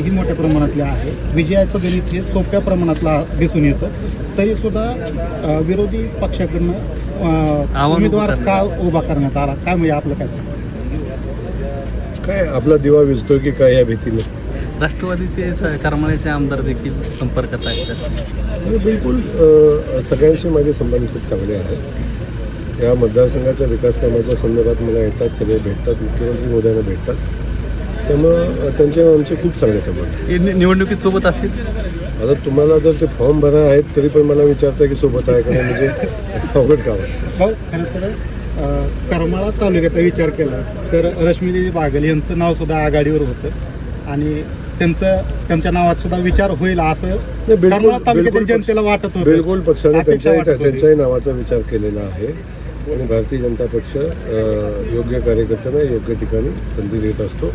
ही मोठ्या प्रमाणातली आहे. विजयाचं गणित हे सोप्या प्रमाणातला दिसून येतं. तरीसुद्धा विरोधी पक्षाकडनं उमेदवार का उभा करण्यात आला, काय म्हणजे आपलं काय सांगा? काय आपला दिवा विझतोय की काय या भीतीने? राष्ट्रवादीचे करमाळ्याचे आमदार देखील संपर्कात आहेत. बिलकुल सगळ्यांशी माझे संबंध खूप चांगले आहेत. या मतदारसंघाच्या विकास कामाच्या संदर्भात मला येतात, सगळे भेटतात, मुख्यमंत्री महोदयांना भेटतात. त्यामुळं त्यांचे आमचे खूप चांगले संबंध. निवडणुकीत सोबत असतील. आता तुम्हाला जर ते फॉर्म भरा आहेत तरी पण मला विचारतं की सोबत आहे का नाही, म्हणजे अवघड काम आहे. भाऊ, खरं तर करमाळा तालुक्याचा विचार केला तर रश्मीदेवी बागल यांचं नाव सुद्धा आघाडीवर होतं आणि त्यांच्या नावात सुद्धा विचार होईल असं करमाळा तालुक्यातील जनतेला वाटत होतं. बिलकुल पक्षाने त्यांच्याही नावाचा विचार केलेला आहे आणि भारतीय जनता पक्ष योग्य कार्यकर्त्यांना योग्य ठिकाणी संधी देत असतो.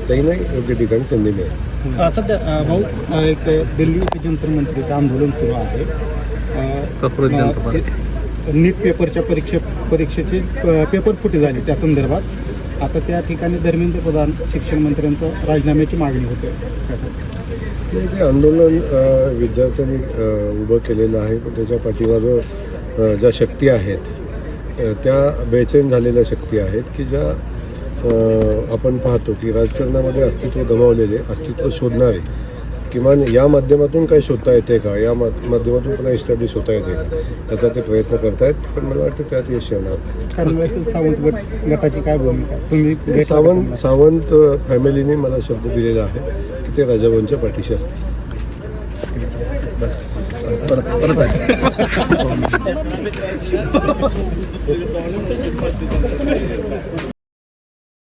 त्याही नाही योग्य ठिकाणी संधी मिळेल. सध्या भाऊ, एक दिल्ली येथे जंतर मंत्रीचं आंदोलन सुरू आहे. नीट पेपरच्या परीक्षेची पेपर फुटी झाली त्या संदर्भात आता त्या ठिकाणी धर्मेंद्र प्रधान शिक्षण मंत्र्यांचं राजीनाम्याची मागणी होते. ते आंदोलन विद्यार्थ्यांनी उभं केलेलं आहे, पण त्याच्या पाठीमागं ज्या शक्ती आहेत त्या बेचैन झालेल्या शक्ती आहेत की ज्या आपण पाहतो की राजकारणामध्ये अस्तित्व गमावलेले, अस्तित्व शोधणारे किमान या माध्यमातून काय शोधता येते का, या माध्यमातून पुन्हा इस्टॅब्लिश होता येते का, याचा ते प्रयत्न करतायत. पण मला वाटतं त्यात यश येणार. सावंत गटाची काय भूमिका तुम्ही? सावंत फॅमिलीने मला शब्द दिलेला आहे की ते राजाभाऊंच्या पाठीशी असतील. बस परत आहे.